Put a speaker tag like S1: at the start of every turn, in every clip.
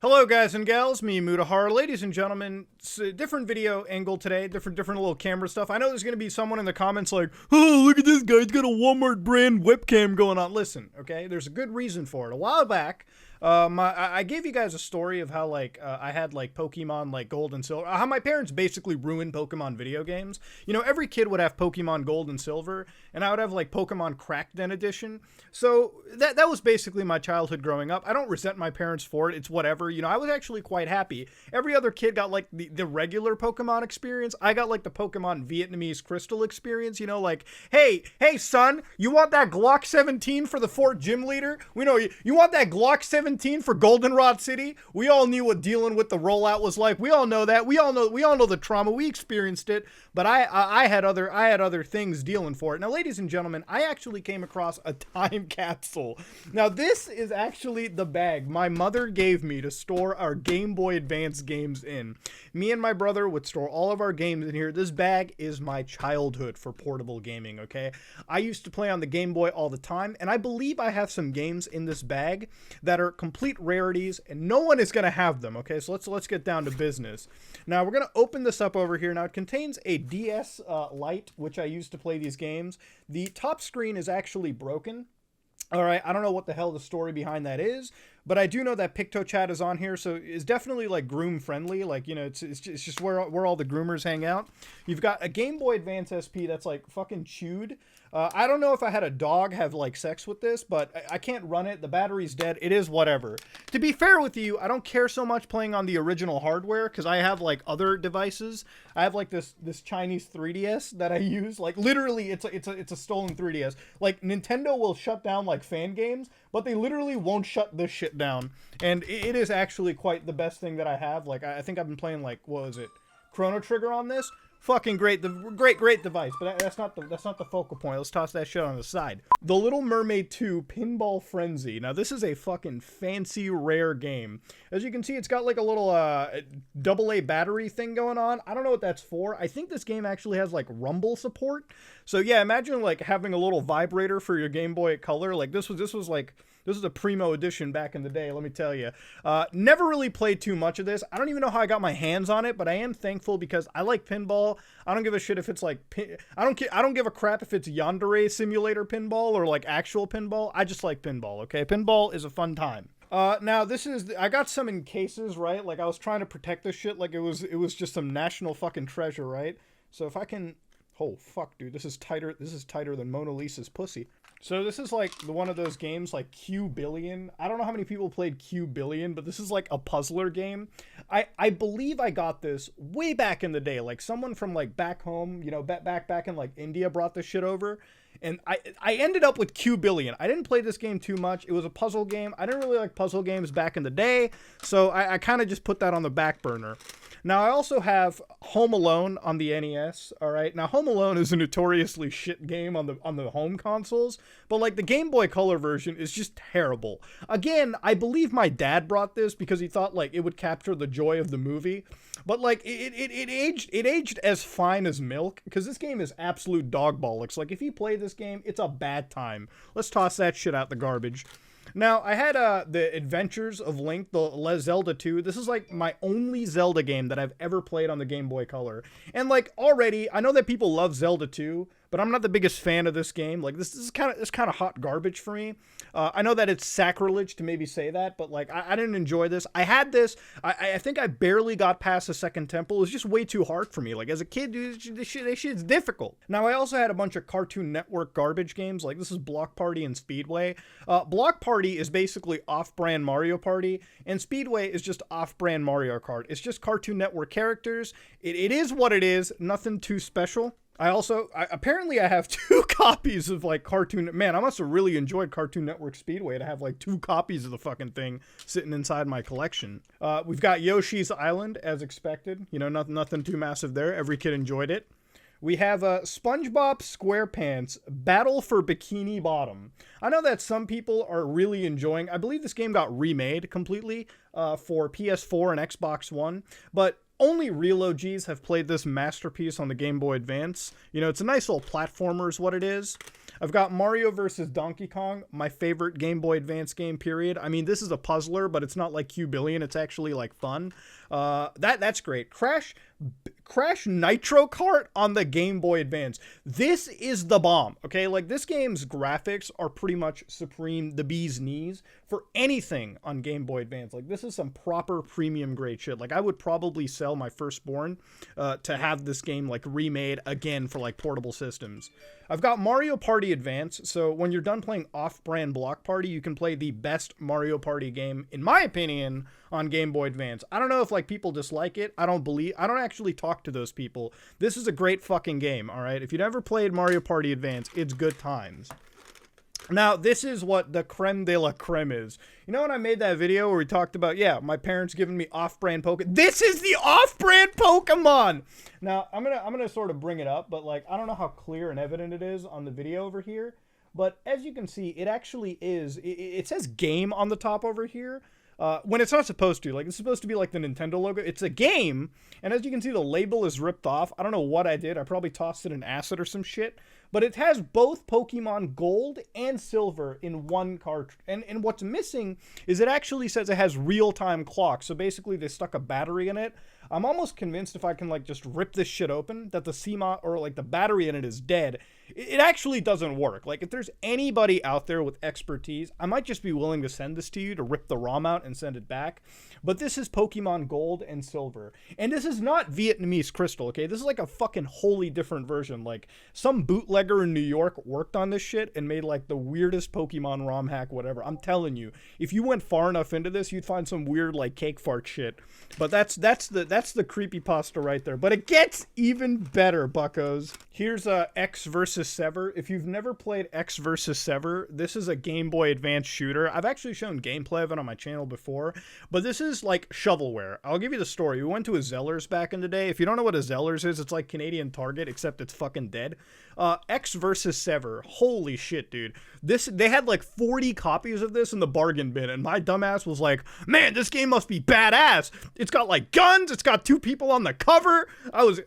S1: Hello guys and gals, me Mutahar. Ladies and gentlemen, it's a different video angle today, different little camera stuff. I know there's gonna be someone in the comments like, oh, look at this guy, he's got a Walmart brand webcam going on. Listen, okay, there's a good reason for it. A while back, I gave you guys a story of how I had Pokemon Gold and Silver, how my parents basically ruined Pokemon video games. You know, every kid would have Pokemon Gold and Silver, and I would have Pokemon Cracked Den Edition. So that was basically my childhood growing up. I don't resent my parents for it. It's whatever. You know, I was actually quite happy. Every other kid got the regular Pokemon experience. I got the Pokemon Vietnamese Crystal experience. You know, hey son, you want that Glock 17 for the Fort Gym Leader? We know you want that Glock 17 for Goldenrod City? We all knew what dealing with the rollout was like. We all know that. We all know the trauma. We experienced it. But I had other things dealing for it. Now, ladies and gentlemen, I actually came across a time capsule. Now, this is actually the bag my mother gave me to store our Game Boy Advance games in. Me and my brother would store all of our games in here. This bag is my childhood for portable gaming, okay? I used to play on the Game Boy all the time, and I believe I have some games in this bag that are complete rarities, and no one is going to have them, okay? So let's get down to business. Now, we're going to open this up over here. Now, it contains a DS Lite, which I used to play these games. The top screen is actually broken. All right, I don't know what the hell the story behind that is, but I do know that PictoChat is on here, so it's definitely groom friendly. It's just where all the groomers hang out. You've got a Game Boy Advance SP that's fucking chewed. I don't know if I had a dog have sex with this, but I can't run it. The battery's dead. It is whatever. To be fair with you, I don't care so much playing on the original hardware because I have other devices. I have this Chinese 3DS that I use. Literally, it's a stolen 3DS. Nintendo will shut down fan games, but they literally won't shut this shit down. And it is actually quite the best thing that I have. I think I've been playing what was it, Chrono Trigger on this. Fucking great, great device, but that's not the focal point. Let's toss that shit on the side. The Little Mermaid 2 Pinball Frenzy. Now this is a fucking fancy rare game. As you can see, it's got a little AA battery thing going on. I don't know what that's for. I think this game actually has rumble support. So yeah, imagine having a little vibrator for your Game Boy Color. This was a primo edition back in the day, let me tell you. Never really played too much of this. I don't even know how I got my hands on it, but I am thankful because I like pinball. I don't give a shit if it's I don't give a crap if it's Yandere Simulator pinball or actual pinball. I just like pinball, okay? Pinball is a fun time. Now I got some in cases, right? I was trying to protect this shit it was just some national fucking treasure, right? So if I can, oh fuck, dude, this is tighter than Mona Lisa's pussy. So this is one of those games Q Billion. I don't know how many people played Q Billion, but this is a puzzler game. I believe I got this way back in the day. Someone from back home, you know, back in India brought this shit over. And I ended up with Q Billion. I didn't play this game too much. It was a puzzle game. I didn't really like puzzle games back in the day, so I kind of just put that on the back burner. Now, I also have Home Alone on the NES, all right? Now, Home Alone is a notoriously shit game on the home consoles, but the Game Boy Color version is just terrible. Again, I believe my dad brought this because he thought it would capture the joy of the movie, but it aged as fine as milk because this game is absolute dog bollocks. If you play this game, it's a bad time. Let's toss that shit out the garbage. Now, I had the Adventures of Link, the Zelda 2. This is my only Zelda game that I've ever played on the Game Boy Color. And already, I know that people love Zelda 2, but I'm not the biggest fan of this game. This is kind of hot garbage for me. I know that it's sacrilege to maybe say that, but I didn't enjoy this. I had this. I think I barely got past the second temple. It was just way too hard for me. As a kid, dude, this shit's difficult. Now, I also had a bunch of Cartoon Network garbage games. This is Block Party and Speedway. Block Party is basically off-brand Mario Party, and Speedway is just off-brand Mario Kart. It's just Cartoon Network characters. It is what it is. Nothing too special. Apparently I have 2 copies of Cartoon. Man, I must have really enjoyed Cartoon Network Speedway to have 2 copies of the fucking thing sitting inside my collection. We've got Yoshi's Island as expected. You know, nothing too massive there. Every kid enjoyed it. We have SpongeBob SquarePants Battle for Bikini Bottom. I know that some people are really enjoying. I believe this game got remade completely for PS4 and Xbox One, but only real OGs have played this masterpiece on the Game Boy Advance. You know, it's a nice little platformer is what it is. I've got Mario versus Donkey Kong, my favorite Game Boy Advance game, period. I mean, this is a puzzler, but it's not like Q-Billion. It's actually like fun. That's great. Crash Nitro Kart on the Game Boy Advance. This is the bomb, okay? Like, this game's graphics are pretty much supreme, the bee's knees, for anything on Game Boy Advance. Like, this is some proper premium grade shit. Like, I would probably sell my firstborn to have this game, like, remade again for, like, portable systems. I've got Mario Party Advance, so when you're done playing Off-Brand Block Party, you can play the best Mario Party game, in my opinion, on Game Boy Advance. I don't know if, like, people dislike it. I don't actually talk to those people. This is a great fucking game, alright? If you've never played Mario Party Advance, it's good times. Now, this is what the creme de la creme is. You know when I made that video where we talked about, yeah, my parents giving me off-brand Pokemon? This is the off-brand Pokemon! Now, I'm gonna sort of bring it up, but, like, I don't know how clear and evident it is on the video over here. But as you can see, it actually is. It says game on the top over here. When it's not supposed to. Like, it's supposed to be like the Nintendo logo. It's a game, and as you can see, the label is ripped off. I don't know what I did. I probably tossed it in acid or some shit. But it has both Pokemon Gold and Silver in one cartridge. And what's missing is it actually says it has real-time clock. So basically, they stuck a battery in it. I'm almost convinced if I can, like, just rip this shit open, that the CMOS, or, like, the battery in it is dead. It actually doesn't work. Like, if there's anybody out there with expertise, I might just be willing to send this to you to rip the ROM out and send it back. But this is Pokemon Gold and Silver. And this is not Vietnamese Crystal, okay? This is like a fucking wholly different version. Like, some bootlegger in New York worked on this shit and made, like, the weirdest Pokemon ROM hack, whatever. I'm telling you, if you went far enough into this, you'd find some weird, like, cake fart shit. But that's the creepypasta right there. But it gets even better, buckos. Here's X versus Sever. If you've never played X versus Sever, this is a Game Boy Advance shooter. I've actually shown gameplay of it on my channel before, but this is like shovelware. I'll give you the story. We went to a Zellers back in the day. If you don't know what a Zellers is, it's like Canadian Target, except it's fucking dead. X versus Sever. Holy shit, dude. They had like 40 copies of this in the bargain bin, and my dumbass was like, man, this game must be badass. It's got like guns, it's got 2 people on the cover. I was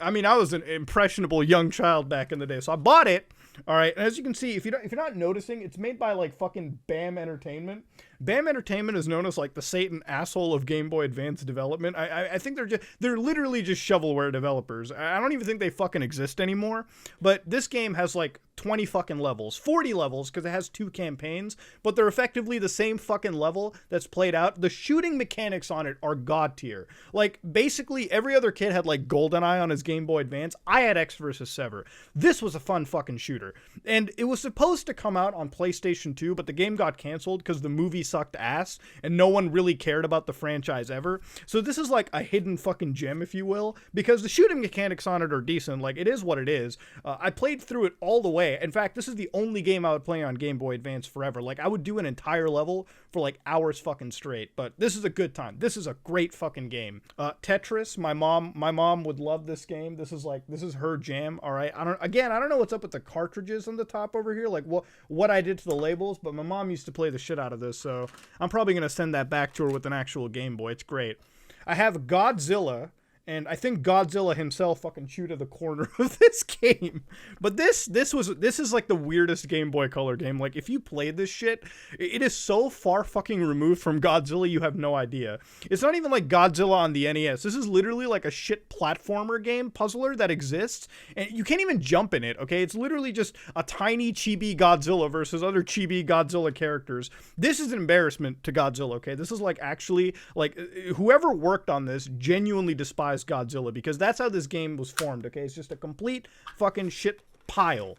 S1: an impressionable young child back in the day, so I bought it. All right, and as you can see, if you're not noticing, it's made by like fucking BAM Entertainment. BAM Entertainment is known as like the Satan asshole of Game Boy Advance development. I think they're literally just shovelware developers. I don't even think they fucking exist anymore. But this game has like 20 fucking levels, 40 levels because it has 2 campaigns, but they're effectively the same fucking level that's played out. The shooting mechanics on it are god tier. Like, basically every other kid had like GoldenEye on his Game Boy Advance. I had X versus Sever. This was a fun fucking shooter. And it was supposed to come out on PlayStation 2, but the game got canceled because the movie sucked ass and no one really cared about the franchise ever. So this is like a hidden fucking gem, if you will, because the shooting mechanics on it are decent. Like, it is what it is. I played through it all the way. In fact, this is the only game I would play on Game Boy Advance forever. Like, I would do an entire level for like hours fucking straight, but this is a good time. This is a great fucking game. Tetris, my mom would love this game. This is her jam. All right. I don't know what's up with the cartridges on the top over here, like what I did to the labels, but my mom used to play the shit out of this, so I'm probably going to send that back to her with an actual Game Boy. It's great. I have Godzilla, and I think Godzilla himself fucking chewed to the corner of this game. But this is like the weirdest Game Boy Color game. Like, if you played this shit, it is so far fucking removed from Godzilla, you have no idea. It's not even like Godzilla on the NES. This is literally like a shit platformer game, puzzler that exists, and you can't even jump in it, okay? It's literally just a tiny chibi Godzilla versus other chibi Godzilla characters. This is an embarrassment to Godzilla, okay? This is like actually, like, whoever worked on this genuinely despised Godzilla, because that's how this game was formed, okay? It's just a complete fucking shit pile.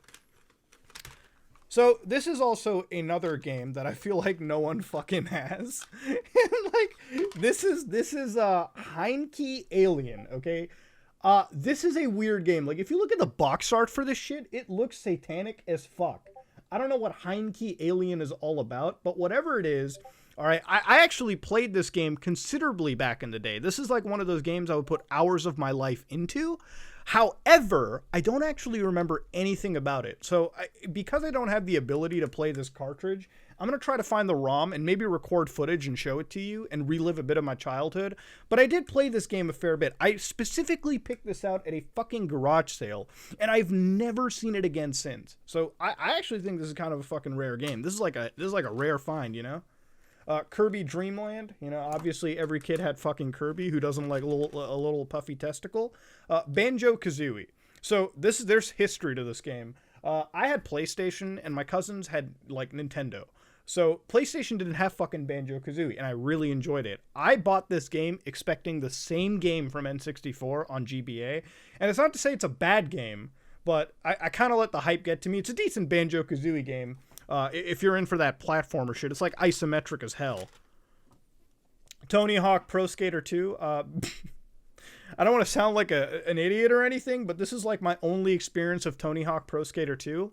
S1: So this is also another game that I feel like no one fucking has. And like, this is Heinke Alien, okay? This is a weird game. Like, if you look at the box art for this shit, it looks satanic as fuck. I don't know what Heinke Alien is all about, but whatever it is, all right, I actually played this game considerably back in the day. This is like one of those games I would put hours of my life into. However, I don't actually remember anything about it. So because I don't have the ability to play this cartridge, I'm going to try to find the ROM and maybe record footage and show it to you and relive a bit of my childhood. But I did play this game a fair bit. I specifically picked this out at a fucking garage sale, and I've never seen it again since. So I actually think this is kind of a fucking rare game. This is like a rare find, you know? Kirby Dream Land, you know, obviously every kid had fucking Kirby. Who doesn't like a little puffy testicle? Banjo-Kazooie. So there's history to this game. I had PlayStation and my cousins had like Nintendo. So PlayStation didn't have fucking Banjo-Kazooie, and I really enjoyed it. I bought this game expecting the same game from N64 on GBA, and it's not to say it's a bad game, but I kind of let the hype get to me. It's a decent Banjo-Kazooie game. If you're in for that platformer shit, it's like isometric as hell. Tony Hawk Pro Skater 2. I don't want to sound like an idiot or anything, but this is like my only experience of Tony Hawk Pro Skater 2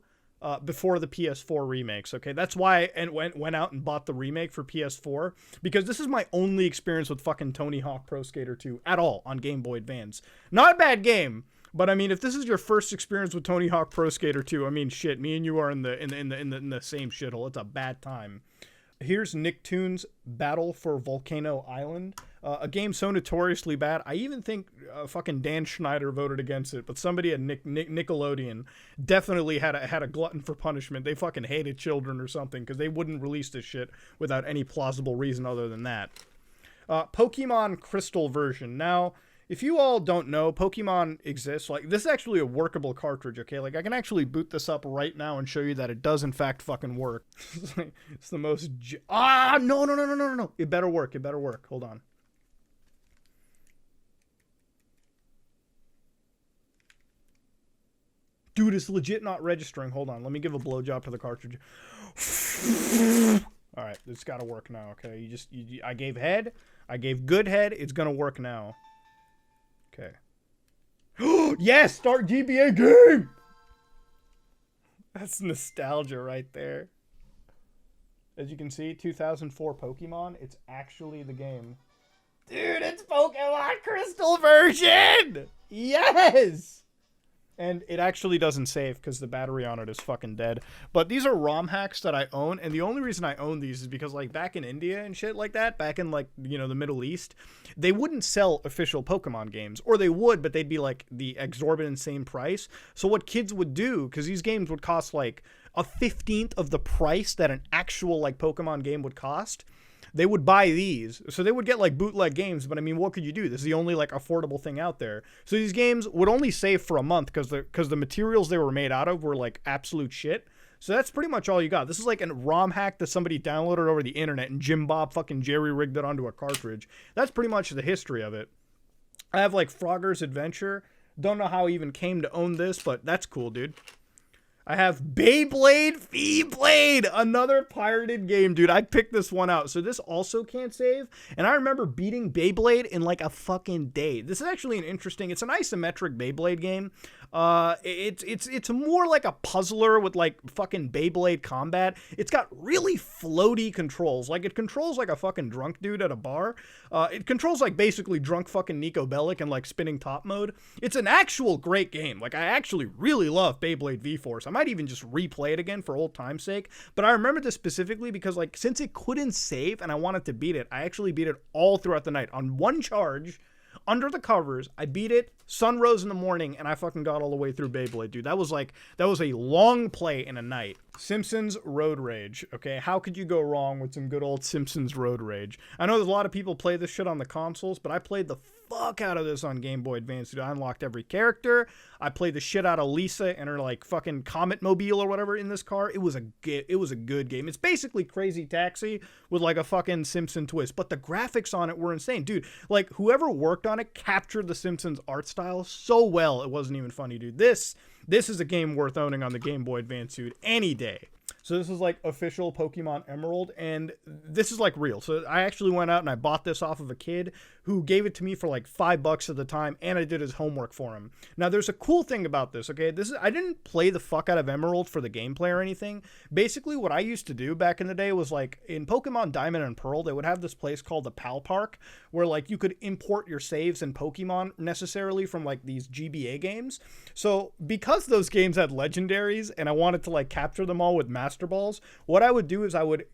S1: before the PS4 remakes. Okay, that's why I went out and bought the remake for PS4, because this is my only experience with fucking Tony Hawk Pro Skater 2 at all on Game Boy Advance. Not a bad game. But I mean, if this is your first experience with Tony Hawk Pro Skater 2, I mean, shit, me and you are in the same shithole. It's a bad time. Here's Nicktoons Battle for Volcano Island, a game so notoriously bad. I even think fucking Dan Schneider voted against it, but somebody at Nickelodeon definitely had a glutton for punishment. They fucking hated children or something, because they wouldn't release this shit without any plausible reason other than that. Pokemon Crystal version. Now, if you all don't know, Pokemon exists. Like, this is actually a workable cartridge, okay? Like, I can actually boot this up right now and show you that it does, in fact, fucking work. It's the most... No. It better work. It better work. Hold on. Dude, it's legit not registering. Hold on. Let me give a blowjob to the cartridge. All right. It's got to work now, okay? I gave head. I gave good head. It's going to work now. Okay. Yes! Start GBA game! That's nostalgia right there. As you can see, 2004 Pokemon. It's actually the game. Dude, it's Pokemon Crystal version! Yes! And it actually doesn't save because the battery on it is fucking dead. But these are ROM hacks that I own, and the only reason I own these is because, like, back in India and shit like that, back in, like, you know, the Middle East, they wouldn't sell official Pokemon games. Or they would, but they'd be, like, the exorbitant same price. So what kids would do, because these games would cost, like, a 15th of the price that an actual, like, Pokemon game would cost, they would buy these. So they would get like bootleg games, but I mean, what could you do? This is the only like affordable thing out there. So these games would only save for a month because the materials they were made out of were like absolute shit. So that's pretty much all you got. This is like a ROM hack that somebody downloaded over the internet and Jim Bob fucking jerry rigged it onto a cartridge. That's pretty much the history of it. I have like Frogger's Adventure. Don't know how I even came to own this, but that's cool, dude. I have Beyblade V-Blade, another pirated game, dude. I picked this one out. So this also can't save. And I remember beating Beyblade in like a fucking day. This is actually it's an isometric Beyblade game. It's more like a puzzler with like fucking Beyblade combat. It's got really floaty controls. Like it controls like a fucking drunk dude at a bar. It controls like basically drunk fucking Nico Bellic and like spinning top mode. It's an actual great game. Like I actually really love Beyblade V-Force. I might even just replay it again for old time's sake. But I remember this specifically because like since it couldn't save and I wanted to beat it, I actually beat it all throughout the night on one charge. Under the covers, I beat it, sun rose in the morning, and I fucking got all the way through Beyblade, dude. That was a long play in a night. Simpsons Road Rage, okay? How could you go wrong with some good old Simpsons Road Rage? I know there's a lot of people play this shit on the consoles, but I played the fuck out of this on Game Boy Advance, dude. I unlocked every character. I played the shit out of Lisa and her, like, fucking Comet Mobile or whatever in this car. It was a good game. It's basically Crazy Taxi with, like, a fucking Simpson twist, but the graphics on it were insane. Dude, like, whoever worked on it captured the Simpsons art style so well, it wasn't even funny, dude. This is a game worth owning on the Game Boy Advance, dude, any day. So this is like official Pokemon Emerald, and this is like real. So I actually went out and I bought this off of a kid who gave it to me for like $5 at the time, and I did his homework for him. Now there's a cool thing about this, okay? I didn't play the fuck out of Emerald for the gameplay or anything. Basically what I used to do back in the day was like in Pokemon Diamond and Pearl, they would have this place called the Pal Park where like you could import your saves and Pokemon necessarily from like these GBA games. So because those games had legendaries and I wanted to like capture them all with Master Master Balls, what I would do is I would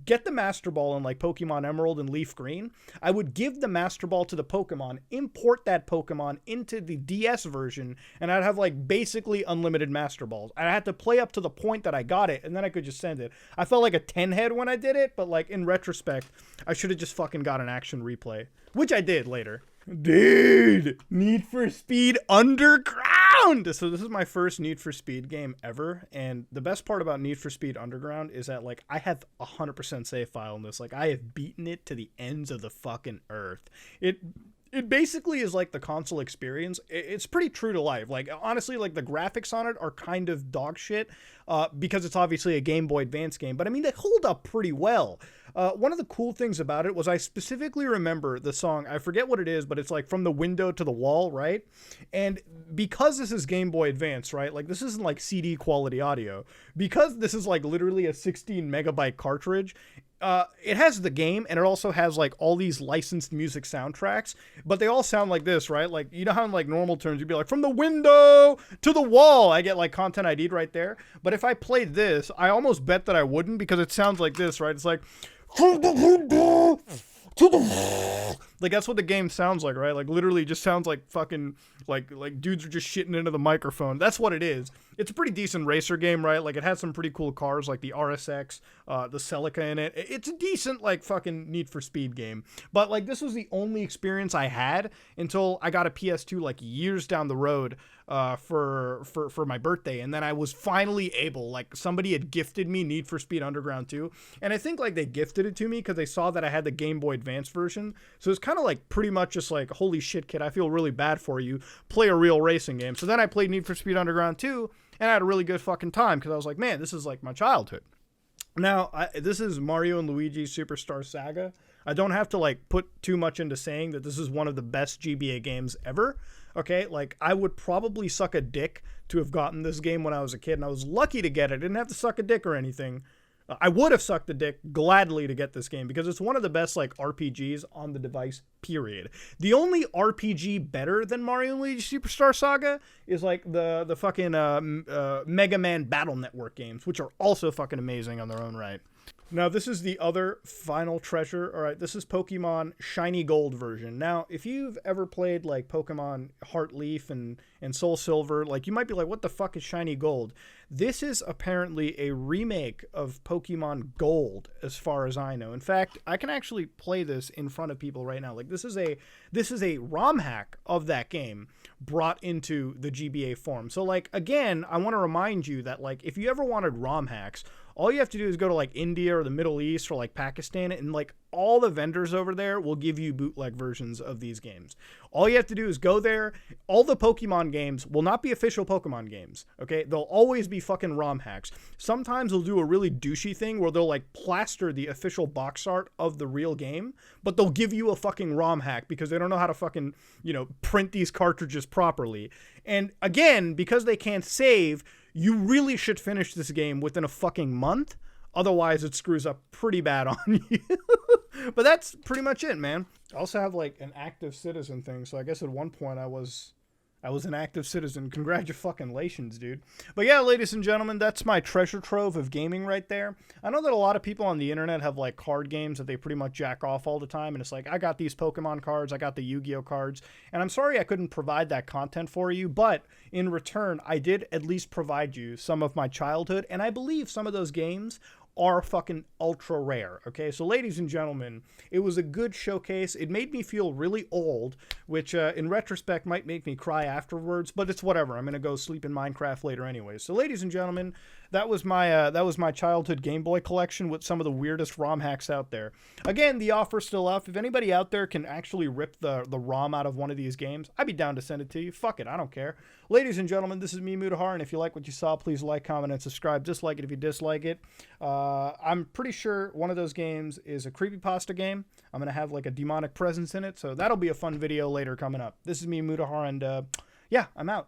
S1: get the Master Ball in like Pokemon Emerald and Leaf Green. I would give the Master Ball to the Pokemon, import that Pokemon into the DS version, and I'd have like basically unlimited Master Balls. I had to play up to the point that I got it, and then I could just send it. I felt like a 10 head when I did it, but like in retrospect, I should have just fucking got an action replay, which I did later. Dude, Need for Speed Underground! So this is my first Need for Speed game ever, and the best part about Need for Speed Underground is that, like, I have 100% save file in this. Like, I have beaten it to the ends of the fucking earth. It basically is like the console experience. It's pretty true to life. Like, honestly, like, the graphics on it are kind of dog shit because it's obviously a Game Boy Advance game. But, I mean, they hold up pretty well. One of the cool things about it was I specifically remember the song. I forget what it is, but it's like From the Window to the Wall, right? And because this is Game Boy Advance, right? Like, this isn't like CD quality audio. Because this is like literally a 16 megabyte cartridge, it has the game, and it also has like all these licensed music soundtracks, but they all sound like this, right? Like, you know how in like normal terms you'd be like, from the window to the wall, I get like content ID'd right there. But if I played this, I almost bet that I wouldn't, because it sounds like this, right? It's like, from the window to the like, that's what the game sounds like, right? Like, literally just sounds like fucking like dudes are just shitting into the microphone. That's what it is. It's a pretty decent racer game, right? Like, it has some pretty cool cars like the RSX, the Celica in it. It's a decent like fucking Need for Speed game. But like, this was the only experience I had until I got a PS2 like years down the road for my birthday, and then I was finally able, like, somebody had gifted me Need for Speed Underground 2, and I think like they gifted it to me because they saw that I had the Game Boy Advance version, so it's kind of like pretty much just like, holy shit, kid, I feel really bad for you, play a real racing game. So then I played Need for Speed Underground 2, and I had a really good fucking time because I was like, man, this is like my childhood. Now, this is Mario and Luigi Superstar Saga. I don't have to like put too much into saying that this is one of the best GBA games ever. Okay, like, I would probably suck a dick to have gotten this game when I was a kid, and I was lucky to get it. I didn't have to suck a dick or anything. I would have sucked a dick gladly to get this game because it's one of the best like RPGs on the device, period. The only RPG better than Mario and Luigi Superstar Saga is like the fucking Mega Man Battle Network games, which are also fucking amazing on their own right. Now, this is the other final treasure. All right, this is Pokemon Shiny Gold version. Now, if you've ever played like Pokemon Heart Leaf and Soul Silver, like, you might be like, what the fuck is Shiny Gold? This is apparently a remake of Pokemon Gold, as far as I know. In fact, I can actually play this in front of people right now. Like, this is a ROM hack of that game brought into the GBA form. So, like, again, I want to remind you that, like, if you ever wanted ROM hacks, all you have to do is go to like India or the Middle East or like Pakistan, and like all the vendors over there will give you bootleg versions of these games. All you have to do is go there. All the Pokemon games will not be official Pokemon games, okay? They'll always be fucking ROM hacks. Sometimes they'll do a really douchey thing where they'll like plaster the official box art of the real game, but they'll give you a fucking ROM hack because they don't know how to fucking, you know, print these cartridges properly. And again, because they can't save, you really should finish this game within a fucking month. Otherwise, it screws up pretty bad on you. But that's pretty much it, man. I also have like an active citizen thing. So I guess at one point I was an active citizen. Congratulations, dude. But yeah, ladies and gentlemen, that's my treasure trove of gaming right there. I know that a lot of people on the internet have like card games that they pretty much jack off all the time. And it's like, I got these Pokemon cards, I got the Yu-Gi-Oh cards. And I'm sorry I couldn't provide that content for you. But in return, I did at least provide you some of my childhood. And I believe some of those games are fucking ultra rare. Okay, so ladies and gentlemen, it was a good showcase. It made me feel really old, which in retrospect might make me cry afterwards, but it's whatever. I'm gonna go sleep in Minecraft later anyway. So ladies and gentlemen, that was my childhood Game Boy collection with some of the weirdest ROM hacks out there. Again, the offer's still up. If anybody out there can actually rip the ROM out of one of these games, I'd be down to send it to you. Fuck it, I don't care. Ladies and gentlemen, this is me, Mutahar, and if you like what you saw, please like, comment, and subscribe. Dislike it if you dislike it. I'm pretty sure one of those games is a creepypasta game. I'm going to have like a demonic presence in it, so that'll be a fun video later coming up. This is me, Mutahar, and yeah, I'm out.